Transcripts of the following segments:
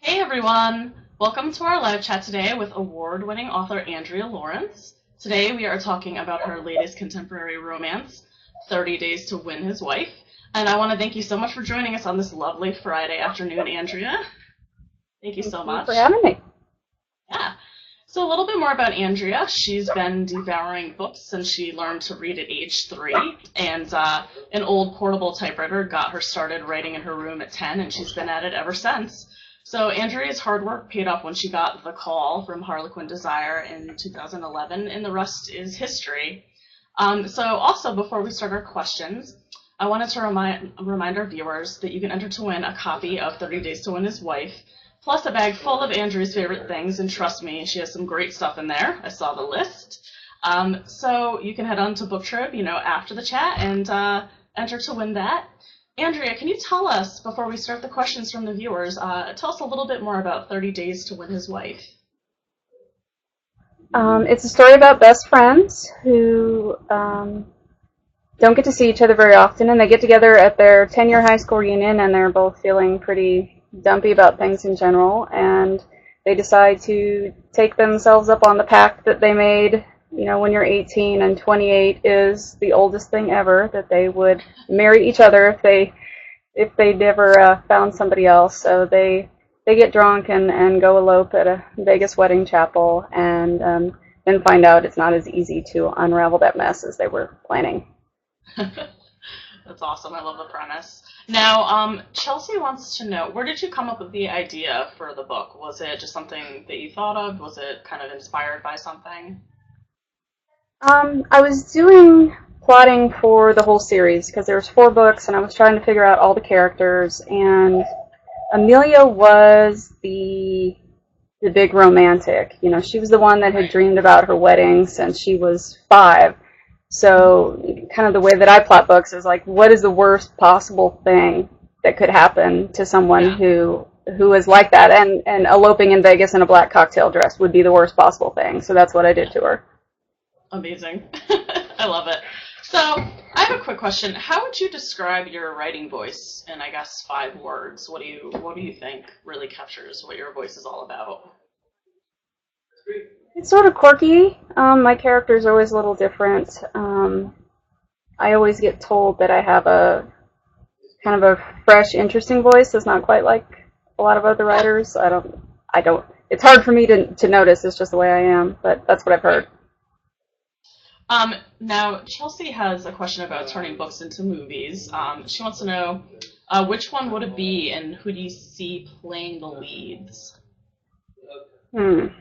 Hey everyone! Welcome to our live chat today with award-winning author Andrea Laurence. Today we are talking about her latest contemporary romance, 30 Days to Win His Wife. And I want to thank you so much for joining us on this lovely Friday afternoon, Andrea. Thank you so much. Thank you for having me. Yeah. So a little bit more about Andrea. She's been devouring books since she learned to read at age 3, and an old portable typewriter got her started writing in her room at 10, and she's been at it ever since. So Andrea's hard work paid off when she got the call from Harlequin Desire in 2011, and the rest is history. So also, before we start our questions, I wanted to remind our viewers that you can enter to win a copy of 30 Days to Win His Wife, plus a bag full of Andrea's favorite things, and trust me, she has some great stuff in there. I saw the list. So you can head on to BookTrib, after the chat, and enter to win that. Andrea, can you tell us, before we start the questions from the viewers, tell us a little bit more about 30 Days to Win His Wife. It's a story about best friends who don't get to see each other very often, and they get together at their 10-year high school reunion, and they're both feeling pretty dumpy about things in general, and they decide to take themselves up on the pact that they made, when you're 18 and 28 is the oldest thing ever, that they would marry each other if they never found somebody else. So they get drunk and go elope at a Vegas wedding chapel, and then find out it's not as easy to unravel that mess as they were planning. That's awesome. I love the premise. Now, Chelsea wants to know, where did you come up with the idea for the book? Was it just something that you thought of? Was it kind of inspired by something? I was doing plotting for the whole series because there was 4 books, and I was trying to figure out all the characters, and Amelia was the big romantic. She was the one that had dreamed about her wedding since she was 5. So kind of the way that I plot books is like, what is the worst possible thing that could happen to someone who is like that? And eloping in Vegas in a black cocktail dress would be the worst possible thing. So that's what I did to her. Amazing. I love it. So I have a quick question. How would you describe your writing voice in, I guess, 5 words? What do you think really captures what your voice is all about? It's sort of quirky. My character's always a little different. I always get told that I have a kind of a fresh, interesting voice that's not quite like a lot of other writers. I don't. It's hard for me to notice. It's just the way I am, but that's what I've heard. Now, Chelsea has a question about turning books into movies. She wants to know, which one would it be, and who do you see playing the leads? Of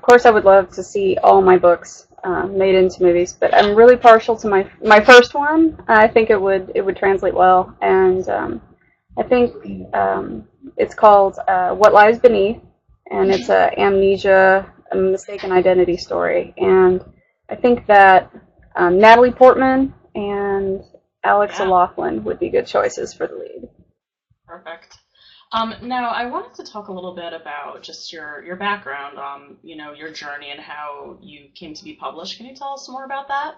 course I would love to see all my books made into movies, but I'm really partial to my first one. I think it would translate well, and I think it's called What Lies Beneath, and it's a mistaken identity story. And I think that Natalie Portman and Alex O'Loughlin would be good choices for the lead. Perfect. Now, I wanted to talk a little bit about just your background, your journey and how you came to be published. Can you tell us more about that?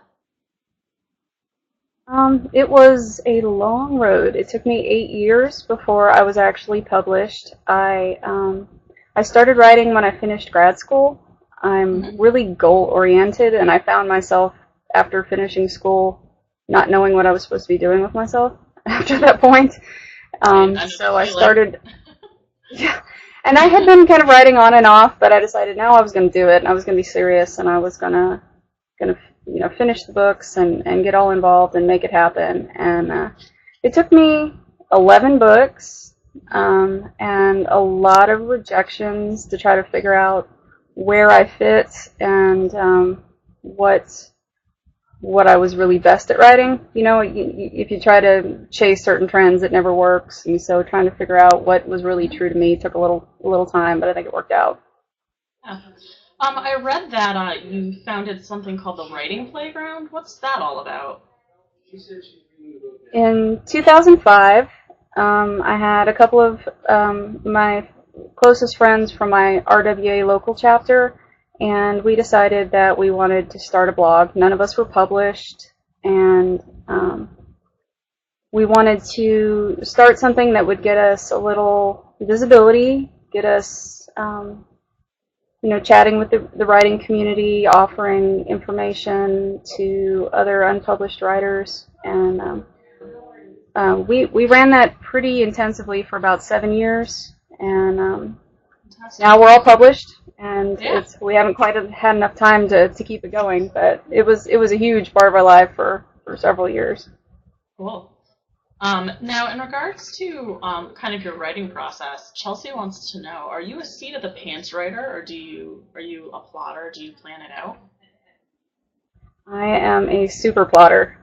It was a long road. It took me 8 years before I was actually published. I started writing when I finished grad school. I'm really goal-oriented, and I found myself, after finishing school, not knowing what I was supposed to be doing with myself after that point. So I started, and I had been kind of writing on and off, but I decided now I was going to do it, and I was going to be serious, and I was going to finish the books and get all involved and make it happen. And it took me 11 books and a lot of rejections to try to figure out where I fit and what I was really best at writing. If you try to chase certain trends, it never works. And so trying to figure out what was really true to me took a little time, but I think it worked out. Yeah. I read that you founded something called the Writing Playground. What's that all about? In 2005, I had a couple of my closest friends from my RWA local chapter, and we decided that we wanted to start a blog. None of us were published, and we wanted to start something that would get us a little visibility, get us, chatting with the writing community, offering information to other unpublished writers, and we ran that pretty intensively for about 7 years, and now we're all published, and we haven't quite had enough time to keep it going, but it was a huge part of our life for several years. Cool. Now, in regards to kind of your writing process, Chelsea wants to know: are you a seat of the pants writer, or are you a plotter? Do you plan it out? I am a super plotter.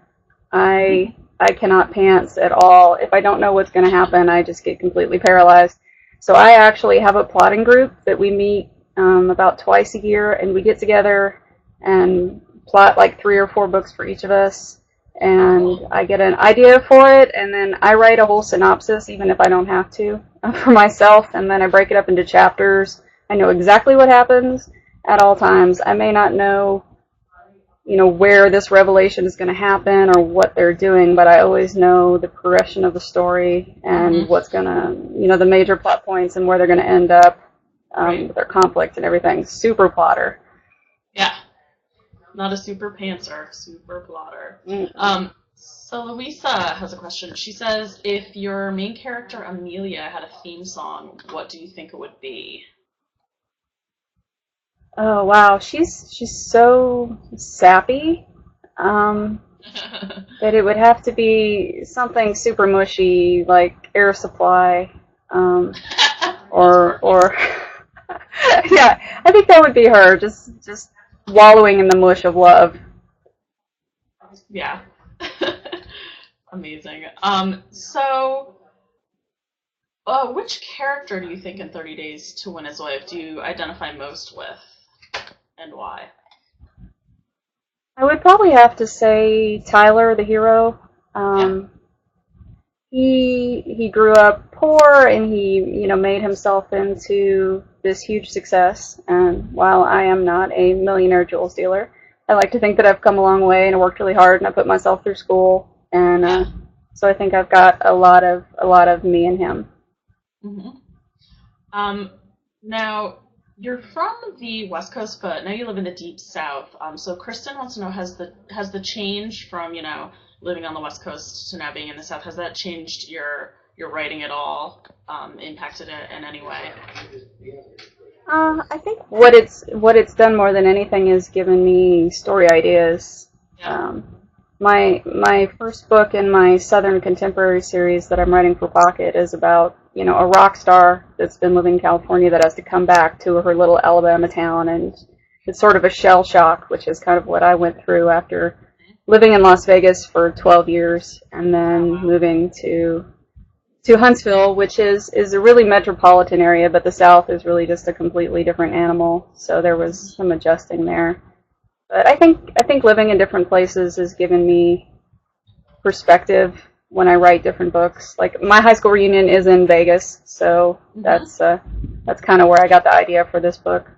I cannot pants at all. If I don't know what's going to happen, I just get completely paralyzed. So I actually have a plotting group that we meet about twice a year, and we get together and plot like 3 or 4 books for each of us. And I get an idea for it, and then I write a whole synopsis, even if I don't have to, for myself, and then I break it up into chapters. I know exactly what happens at all times. I may not know, where this revelation is going to happen or what they're doing, but I always know the progression of the story and what's going to, the major plot points and where they're going to end up with their conflict and everything. Super plotter. Yeah. Not a super pantser, super plotter. So Louisa has a question. She says, if your main character Amelia had a theme song, what do you think it would be? Oh wow, she's so sappy that it would have to be something super mushy like Air Supply, or yeah, I think that would be her. Just wallowing in the mush of love. Yeah. Amazing. So, which character do you think in 30 Days to Win His Wife do you identify most with, and why? I would probably have to say Tyler, the hero. He grew up poor, and he made himself into this huge success. And while I am not a millionaire jewels dealer, I like to think that I've come a long way and I worked really hard and I put myself through school, and so I think I've got a lot of me and him. Now, you're from the West Coast, but now you live in the Deep South. So Kristen wants to know: has the change from living on the West Coast to now being in the South, has that changed your writing at all? Impacted it in any way? I think what it's done more than anything is given me story ideas. Yeah. My first book in my Southern Contemporary series that I'm writing for Pocket is about a rock star that's been living in California that has to come back to her little Alabama town, and it's sort of a shell shock, which is kind of what I went through after living in Las Vegas for 12 years and then moving to Huntsville, which is a really metropolitan area, but the South is really just a completely different animal. So there was some adjusting there. But I think living in different places has given me perspective when I write different books. Like my high school reunion is in Vegas, so that's kind of where I got the idea for this book.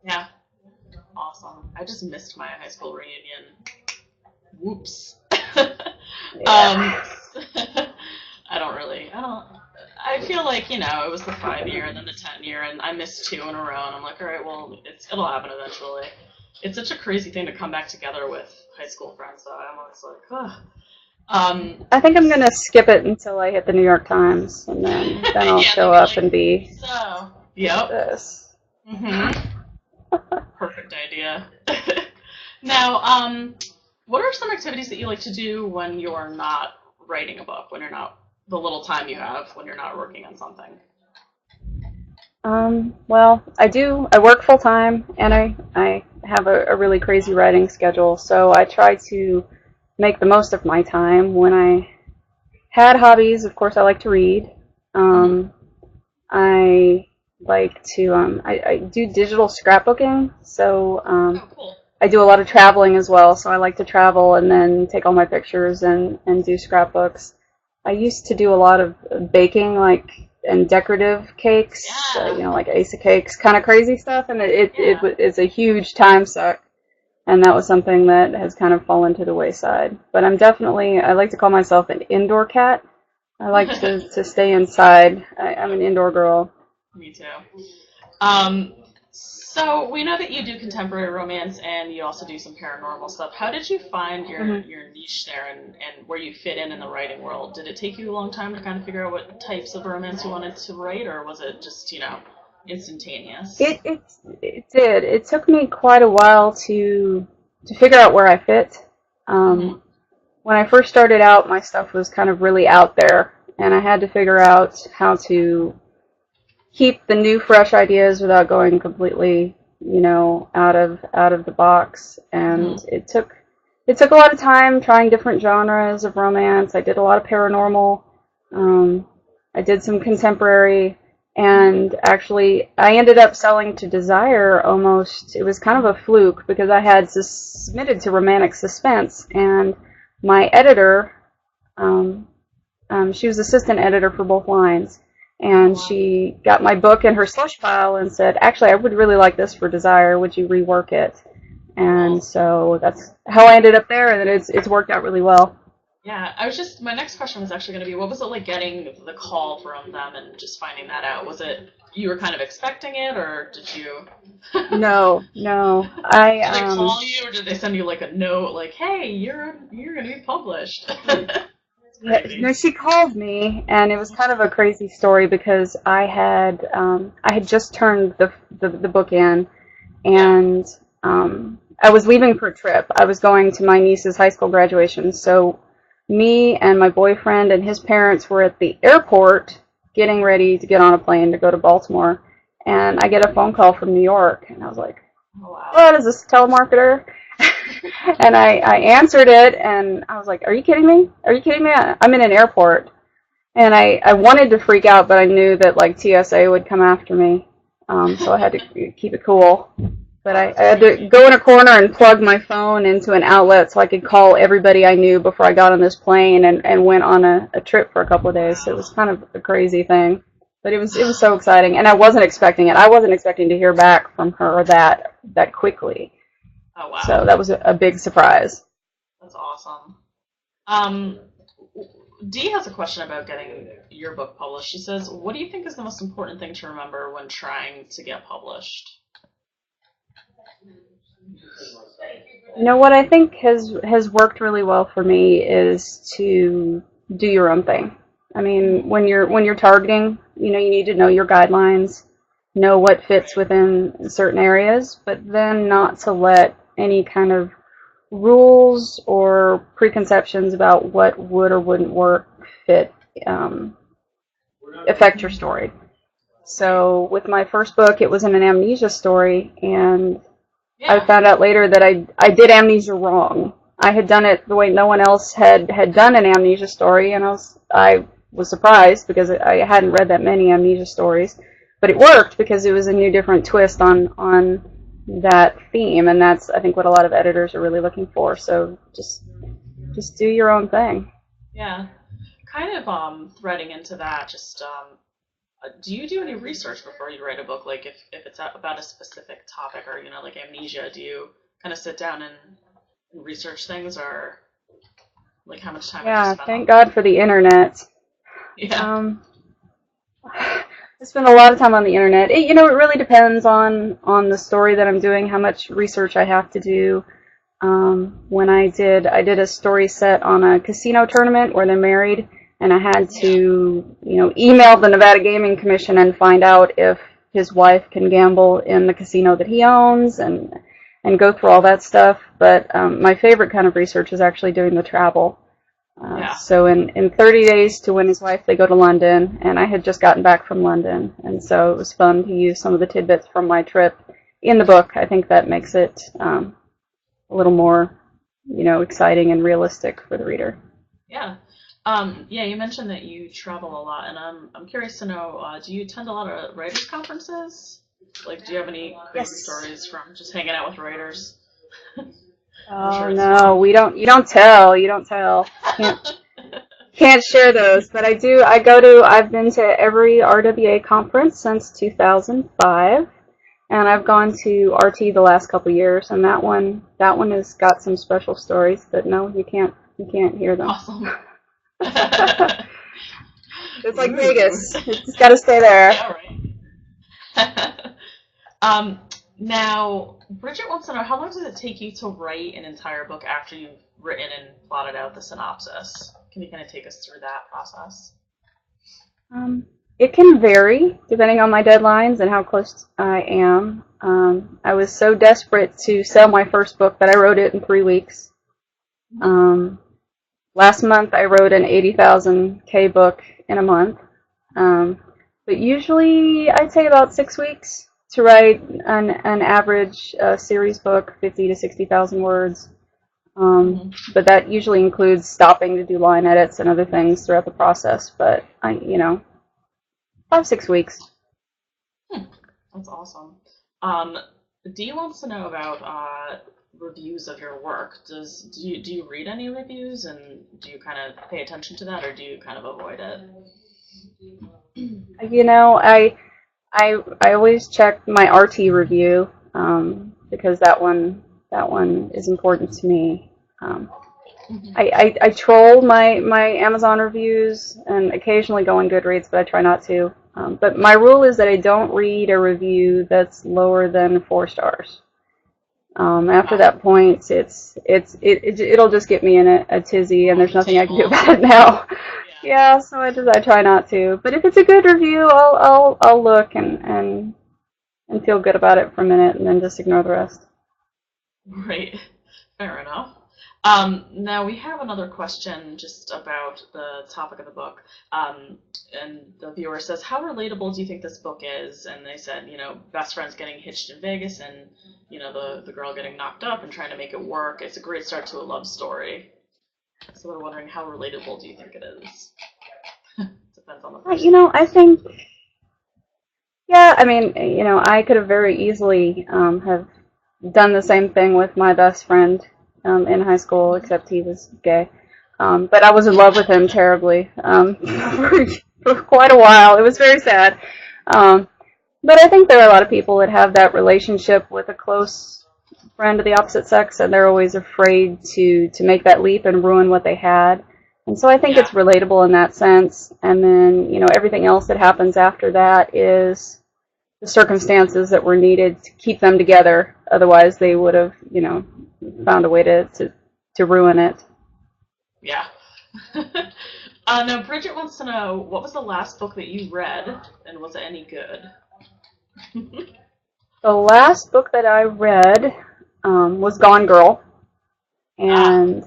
Yeah. Awesome. I just missed my high school reunion. Whoops. I feel like, it was the 5-year and then the 10-year, and I missed 2 in a row, and I'm like, all right, well, it'll happen eventually. It's such a crazy thing to come back together with high school friends, though. I'm always like, ugh. I think I'm going to skip it until I hit the New York Times, and then I'll show up and be yep. this. Perfect idea. Now, what are some activities that you like to do when you're not writing a book, when you're not, the little time you have when you're not working on something? Well, I work full time, and I have a really crazy writing schedule, so I try to make the most of my time. When I had hobbies, of course, I like to read. I like to, I do digital scrapbooking, so cool. I do a lot of traveling as well, so I like to travel and then take all my pictures and do scrapbooks. I used to do a lot of baking, and decorative cakes, like Ace of Cakes, kind of crazy stuff, and it's a huge time suck. and that was something that has kind of fallen to the wayside. But I like to call myself an indoor cat. I like to stay inside. I'm an indoor girl. Me too. So we know that you do contemporary romance and you also do some paranormal stuff. How did you find your niche there and where you fit in the writing world? Did it take you a long time to kind of figure out what types of romance you wanted to write, or was it just, instantaneous? It did. It took me quite a while to figure out where I fit. When I first started out, my stuff was kind of really out there, and I had to figure out how to keep the new, fresh ideas without going completely, out of the box. And it took a lot of time trying different genres of romance. I did a lot of paranormal. I did some contemporary, and actually, I ended up selling to Desire almost. It was kind of a fluke because I had submitted to Romantic Suspense, and my editor, she was assistant editor for both lines. And she got my book in her slush pile and said, actually, I would really like this for Desire. Would you rework it? And so that's how I ended up there, and it's worked out really well. Yeah, my next question was actually going to be, what was it like getting the call from them and just finding that out? Was it, you were kind of expecting it, or did you? No. Did they call you, or did they send you like a note, like, hey, you're going to be published? No, she called me, and it was kind of a crazy story because I had just turned the book in, and I was leaving for a trip. I was going to my niece's high school graduation, so me and my boyfriend and his parents were at the airport getting ready to get on a plane to go to Baltimore, and I get a phone call from New York, and I was like, what is this, telemarketer? And I answered it, and I was like, are you kidding me? Are you kidding me? I'm in an airport. And I wanted to freak out, but I knew that, like, TSA would come after me, so I had to keep it cool. But I had to go in a corner and plug my phone into an outlet so I could call everybody I knew before I got on this plane and went on a trip for a couple of days. So it was kind of a crazy thing. But it was so exciting, and I wasn't expecting it. I wasn't expecting to hear back from her that quickly. Oh, wow. So that was a big surprise. That's awesome. Dee has a question about getting your book published. She says, what do you think is the most important thing to remember when trying to get published? What I think has worked really well for me is to do your own thing. I mean, when you're targeting, you need to know your guidelines, know what fits within certain areas, but then not to let any kind of rules or preconceptions about what would or wouldn't work affect your story. So with my first book, it was an amnesia story, and I found out later that I did amnesia wrong. I had done it the way no one else had done an amnesia story, and I was surprised because I hadn't read that many amnesia stories. But it worked because it was a new, different twist on that theme, and that's, I think, what a lot of editors are really looking for. So just do your own thing. Yeah. Kind of threading into that, just do you do any research before you write a book? Like if it's about a specific topic or, like amnesia, do you kind of sit down and research things, or like how much time? Yeah, thank God for the internet. Yeah. I spend a lot of time on the internet. It really depends on the story that I'm doing, how much research I have to do. When I did a story set on a casino tournament where they're married, and I had to, email the Nevada Gaming Commission and find out if his wife can gamble in the casino that he owns, and go through all that stuff. But my favorite kind of research is actually doing the travel. So in 30 days to win his wife, they go to London, and I had just gotten back from London, and so it was fun to use some of the tidbits from my trip in the book. I think that makes it a little more, exciting and realistic for the reader. Yeah. You mentioned that you travel a lot, and I'm curious to know, do you attend a lot of writers' conferences? Like, do you have any crazy stories from just hanging out with writers? Oh, no, we don't. You don't tell. Can't share those, but I do. I've been to every RWA conference since 2005, and I've gone to RT the last couple years, and that one has got some special stories that no, you can't hear them. Awesome. It's like Vegas. It's got to stay there. Yeah, right. Now, Bridget wants to know, how long does it take you to write an entire book after you've written and plotted out the synopsis? Can you kind of take us through that process? It can vary depending on my deadlines and how close I am. I was so desperate to sell my first book that I wrote it in 3 weeks. Last month I wrote an 80,000 K book in a month. But usually I'd say about 6 weeks to write an average series book, 50 to 60,000 words. But that usually includes stopping to do line edits and other things throughout the process. But 5-6 weeks. That's awesome. Dee wants to know about reviews of your work. Do you read any reviews, and do you kind of pay attention to that, or do you kind of avoid it? I always check my RT review because that one is important to me. I troll my Amazon reviews and occasionally go on Goodreads, but I try not to. But my rule is that I don't read a review that's lower than 4 stars. After that point, it'll just get me in a tizzy, and there's nothing I can do about it now. Yeah, so I try not to. But if it's a good review, I'll look and feel good about it for a minute, and then just ignore the rest. Right. Fair enough. Now we have another question just about the topic of the book. And the viewer says, how relatable do you think this book is? And they said, best friends getting hitched in Vegas and, the girl getting knocked up and trying to make it work. It's a great start to a love story. So we're wondering, how relatable do you think it is? Depends on the person. I think, I could have very easily have done the same thing with my best friend in high school, except he was gay. But I was in love with him terribly for quite a while. It was very sad. But I think there are a lot of people that have that relationship with a close friend of the opposite sex, and they're always afraid to make that leap and ruin what they had. And so I think it's relatable in that sense. And then, everything else that happens after that is the circumstances that were needed to keep them together. Otherwise, they would have, found a way to ruin it. Yeah. Now, Bridget wants to know, what was the last book that you read, and was it any good? The last book that I read was Gone Girl, and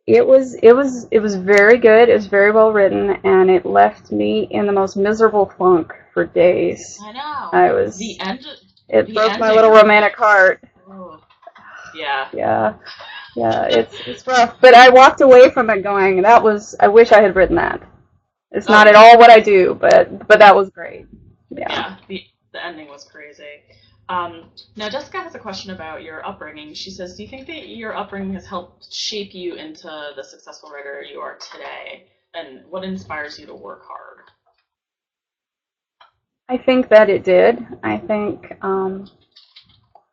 it was very good. It was very well written, and it left me in the most miserable funk for days. I know. It broke my little romantic heart. Oh. Yeah. Yeah, it's rough. But I walked away from it going, I wish I had written that. It's not at all what I do, but that was great. Yeah, the ending was crazy. Now, Jessica has a question about your upbringing. She says, do you think that your upbringing has helped shape you into the successful writer you are today? And what inspires you to work hard? I think that it did. I think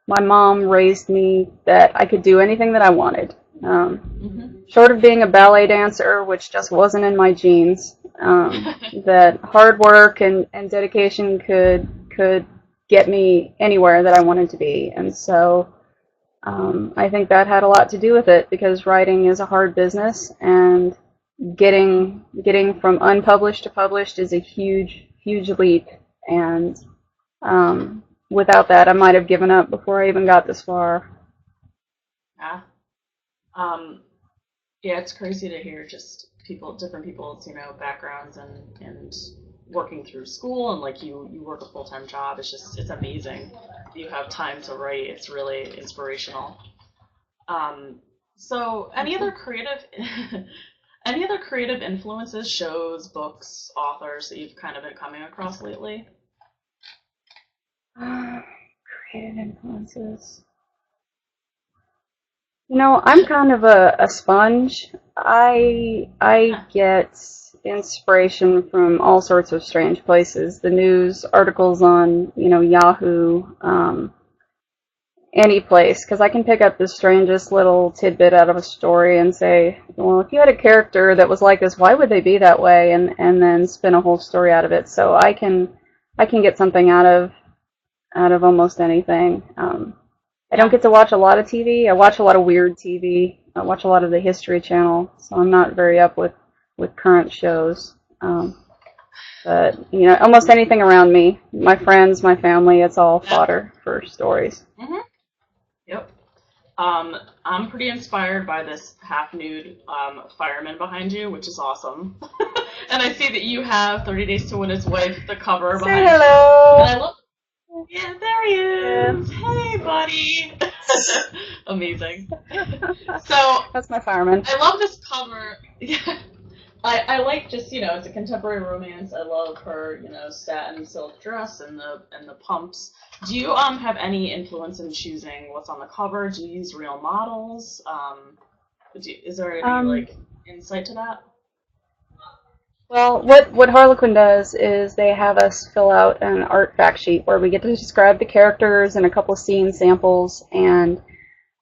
my mom raised me that I could do anything that I wanted. Short of being a ballet dancer, which just wasn't in my genes, that hard work and dedication could get me anywhere that I wanted to be. And so I think that had a lot to do with it, because writing is a hard business, and getting from unpublished to published is a huge leap. And without that, I might have given up before I even got this far. Yeah. Yeah, it's crazy to hear just different people's, backgrounds and working through school, and like you work a full-time job. It's amazing. You have time to write. It's really inspirational. So any other creative influences, shows, books, authors that you've kind of been coming across lately? Creative influences. I'm kind of a sponge. I get inspiration from all sorts of strange places. The news, articles on, Yahoo, any place, because I can pick up the strangest little tidbit out of a story and say, well, if you had a character that was like this, why would they be that way? And then spin a whole story out of it. So I can get something out of almost anything. I don't get to watch a lot of TV. I watch a lot of weird TV. I watch a lot of the History Channel, so I'm not very up with current shows. But, almost anything around me, my friends, my family, it's all fodder for stories. Mm-hmm. Yep. I'm pretty inspired by this half-nude fireman behind you, which is awesome. And I see that you have 30 Days to Win His Wife, the cover behind you. Say hello! And I love. Yeah, there he is. Yeah. Hey, buddy. Amazing. So that's my fireman. I love this cover. Yeah. I like just, it's a contemporary romance. I love her, satin silk dress and the pumps. Do you have any influence in choosing what's on the cover? Do you use real models? Is there any insight to that? Well, what Harlequin does is they have us fill out an art fact sheet where we get to describe the characters and a couple of scene samples, and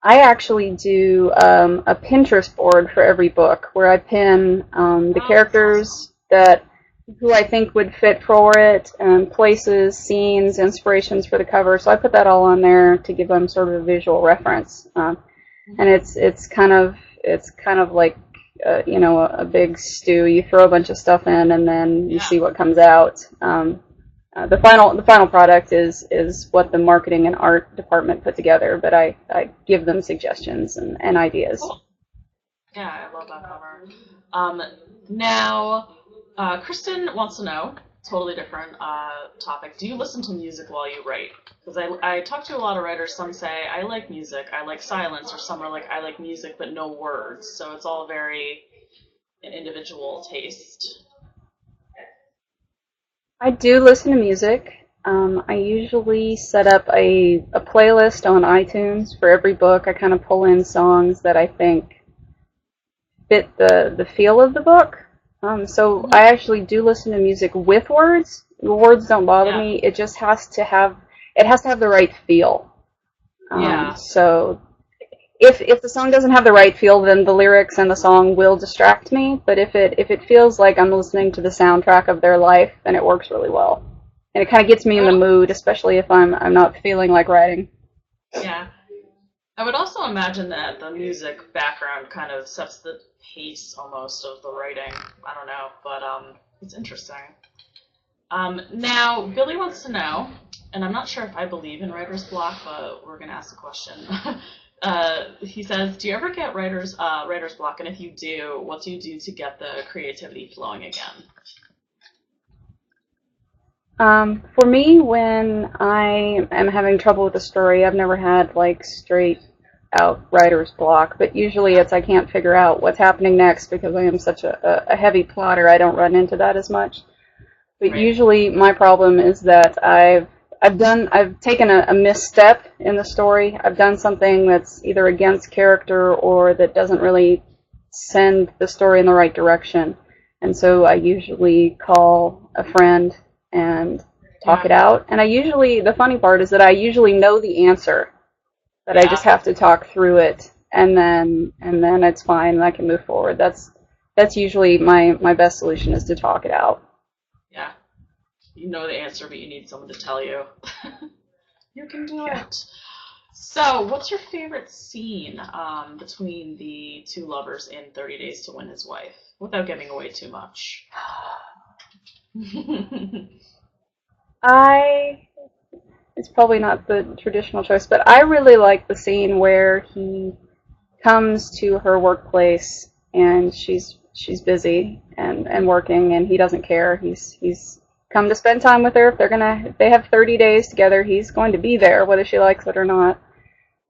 I actually do a Pinterest board for every book where I pin the characters who I think would fit for it, and places, scenes, inspirations for the cover. So I put that all on there to give them sort of a visual reference, and it's kind of like a big stew. You throw a bunch of stuff in, and then you see what comes out. The final product is what the marketing and art department put together, but I give them suggestions and ideas. Cool. Yeah, I love that cover. Now, Kristen wants to know, totally different topic. Do you listen to music while you write? Because I talk to a lot of writers. Some say, I like music, I like silence, or some are like, I like music but no words. So it's all very an individual taste. I do listen to music. I usually set up a playlist on iTunes for every book. I kind of pull in songs that I think fit the feel of the book. So I actually do listen to music with words. The words don't bother me. It just has to have the right feel. So if the song doesn't have the right feel, then the lyrics and the song will distract me. But if it feels like I'm listening to the soundtrack of their life, then it works really well. And it kind of gets me in the mood, especially if I'm not feeling like writing. Yeah. I would also imagine that the music background kind of sets the pace almost of the writing. I don't know, but it's interesting. Now, Billy wants to know, and I'm not sure if I believe in writer's block, but we're going to ask the question. He says, do you ever get writer's block? And if you do, what do you do to get the creativity flowing again? For me, when I am having trouble with a story, I've never had like straight out writer's block, but usually it's I can't figure out what's happening next because I am such a heavy plotter. I don't run into that as much. But usually my problem is that I've taken a misstep in the story. I've done something that's either against character or that doesn't really send the story in the right direction. And so I usually call a friend and talk it out. And the funny part is that I usually know the answer, but I just have to talk through it, and then it's fine and I can move forward. That's usually my best solution, is to talk it out. Yeah. You know the answer, but you need someone to tell you. You can do it. So, what's your favorite scene between the two lovers in 30 Days to Win His Wife, without giving away too much? It's probably not the traditional choice, but I really like the scene where he comes to her workplace and she's busy and working, and he doesn't care. He's come to spend time with her. If they have 30 days together, he's going to be there whether she likes it or not.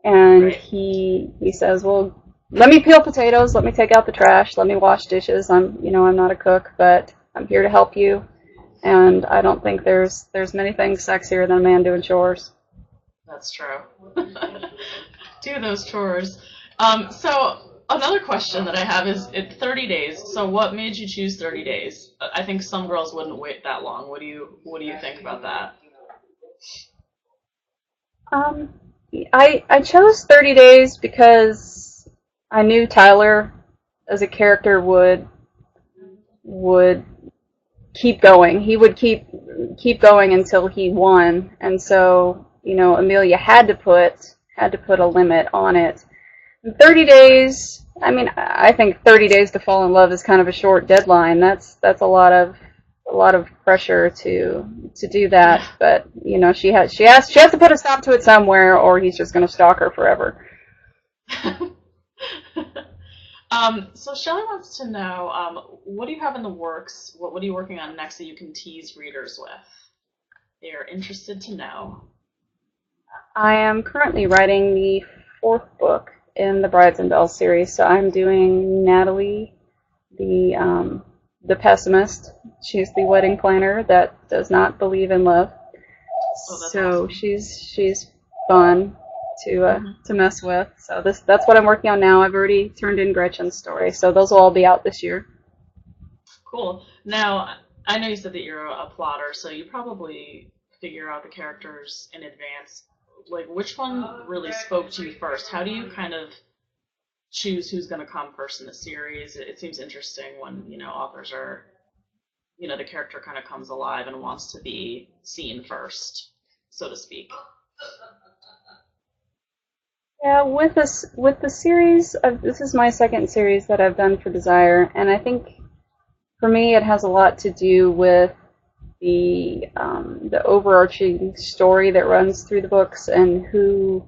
And he says, well, let me peel potatoes, let me take out the trash, let me wash dishes. I'm not a cook, but I'm here to help you. And I don't think there's many things sexier than a man doing chores. That's true. Do those chores. So another question that I have is, 30 days. So what made you choose 30 days? I think some girls wouldn't wait that long. What do you think about that? Um, I chose 30 days because I knew Tyler as a character would keep going. He would keep going until he won, and so Amelia had to put a limit on it. 30 days. I mean, I think 30 days to fall in love is kind of a short deadline. That's a lot of pressure to do that. But she has to put a stop to it somewhere, or he's just going to stalk her forever. So Shelley wants to know, what do you have in the works? What are you working on next that you can tease readers with? They are interested to know. I am currently writing the fourth book in the Brides and Bells series, so I'm doing Natalie, the pessimist. She's the wedding planner that does not believe in love. Oh, So awesome. she's fun to mess with. So that's what I'm working on now. I've already turned in Gretchen's story, so those will all be out this year. Cool. Now, I know you said that you're a plotter, so you probably figure out the characters in advance. Like, which one really spoke to you first? How do you kind of choose who's going to come first in the series? It seems interesting when, authors are, the character kind of comes alive and wants to be seen first, so to speak. Yeah, with the series, this is my second series that I've done for Desire, and I think for me it has a lot to do with the overarching story that runs through the books and who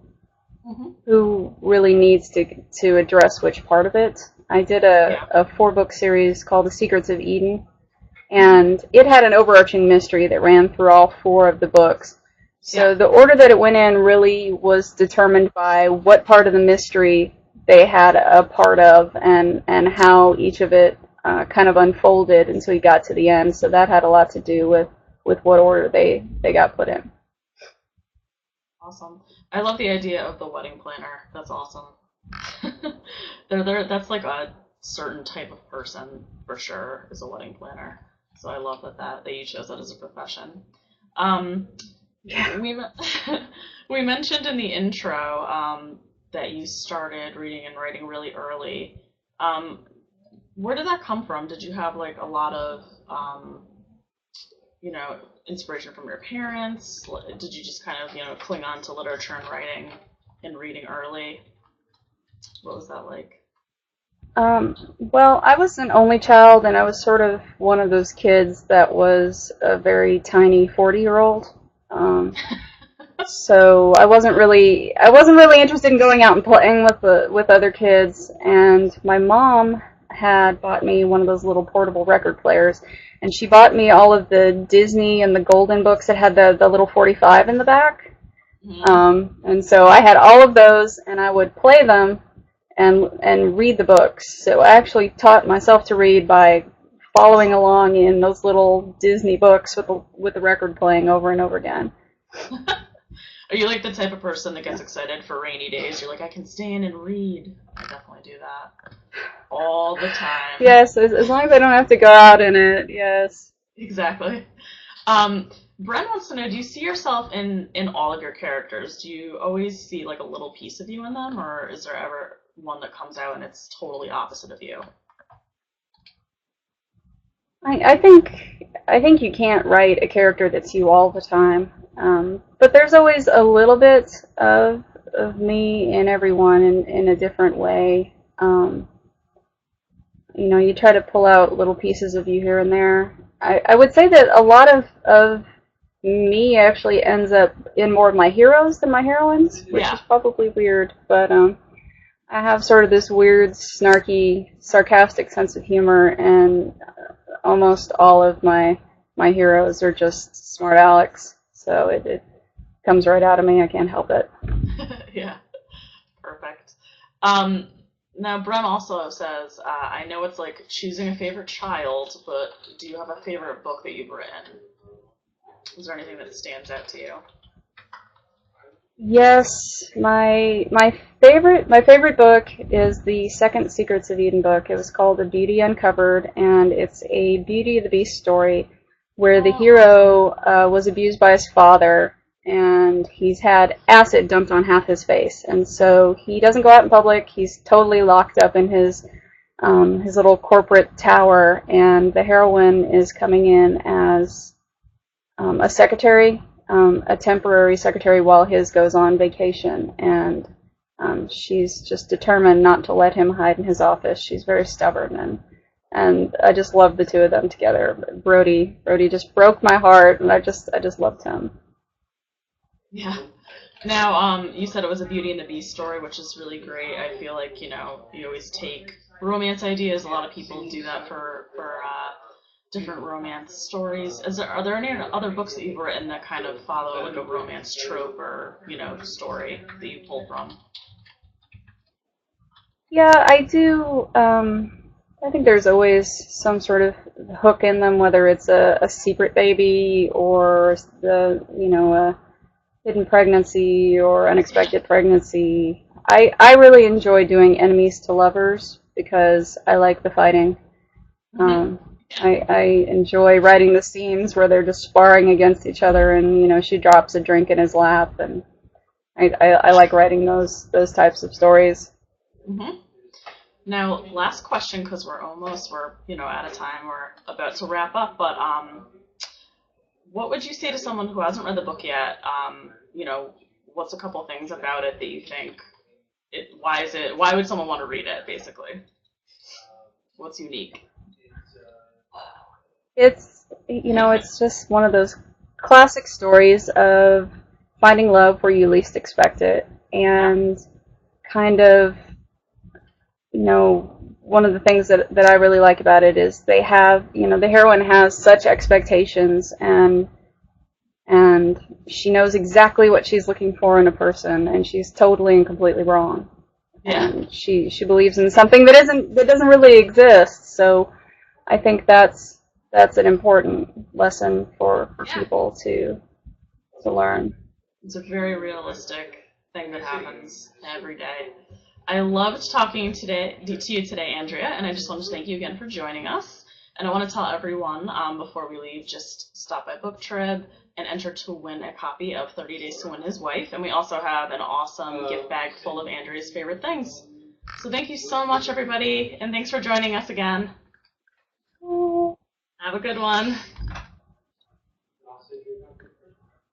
really needs to address which part of it. I did a 4-book series called The Secrets of Eden, and it had an overarching mystery that ran through all 4 of the books. So the order that it went in really was determined by what part of the mystery they had a part of and how each of it kind of unfolded until you got to the end. So that had a lot to do with what order they got put in. Awesome. I love the idea of the wedding planner. That's awesome. That's like a certain type of person for sure is a wedding planner. So I love that you chose that as a profession. We mentioned in the intro that you started reading and writing really early. Where did that come from? Did you have like a lot of inspiration from your parents? Did you just kind of cling on to literature and writing and reading early? What was that like? Well, I was an only child, and I was sort of one of those kids that was a very tiny 40-year-old. So I wasn't really interested in going out and playing with other kids. And my mom had bought me one of those little portable record players, and she bought me all of the Disney and the Golden books that had the little 45 in the back. And so I had all of those, and I would play them and read the books. So I actually taught myself to read by following along in those little Disney books with the record playing over and over again. Are you like the type of person that gets excited for rainy days? You're like, I can stay in and read. I definitely do that all the time. Yes, as long as I don't have to go out in it, yes. Exactly. Bren wants to know, do you see yourself in all of your characters? Do you always see like a little piece of you in them, or is there ever one that comes out and it's totally opposite of you? I think you can't write a character that's you all the time. But there's always a little bit of me in everyone in a different way. You try to pull out little pieces of you here and there. I would say that a lot of me actually ends up in more of my heroes than my heroines, which is probably weird, but I have sort of this weird, snarky, sarcastic sense of humor, and almost all of my heroes are just smart Alex, so it comes right out of me. I can't help it. Yeah, perfect. Now, Bren also says, I know it's like choosing a favorite child, but do you have a favorite book that you've written? Is there anything that stands out to you? Yes, my favorite book is the second Secrets of Eden book. It was called A Beauty Uncovered, and it's a Beauty and the Beast story where the Oh. hero was abused by his father, and he's had acid dumped on half his face, and so he doesn't go out in public. He's totally locked up in his little corporate tower, and the heroine is coming in as a secretary, a temporary secretary while his goes on vacation, and she's just determined not to let him hide in his office. She's very stubborn, and I just love the two of them together. Brody just broke my heart, and I just loved him. Yeah. Now, you said it was a Beauty and the Beast story, which is really great. I feel like, you always take romance ideas. A lot of people do that for different romance stories. Are there any other books that you've written that kind of follow like a romance trope or, story that you pull from? Yeah, I do. I think there's always some sort of hook in them, whether it's a secret baby or a hidden pregnancy or unexpected pregnancy. I really enjoy doing enemies to lovers because I like the fighting. Hmm. I enjoy writing the scenes where they're just sparring against each other, and she drops a drink in his lap, and I like writing those types of stories. Hmm. Now, last question, because we're out of time. We're about to wrap up, but what would you say to someone who hasn't read the book yet? What's a couple things about it that you think why would someone want to read it, basically? What's unique? It's just one of those classic stories of finding love where you least expect it, Yeah. and kind of, one of the things that I really like about it is the heroine has such expectations, and she knows exactly what she's looking for in a person, and she's totally and completely wrong. Yeah. And she believes in something that doesn't really exist. So I think that's an important lesson for Yeah. people to learn. It's a very realistic thing that happens every day. I loved talking to you today, Andrea, and I just want to thank you again for joining us. And I want to tell everyone before we leave, just stop by BookTrib and enter to win a copy of 30 Days to Win His Wife. And we also have an awesome gift bag full of Andrea's favorite things. So thank you so much, everybody, and thanks for joining us again. Have a good one.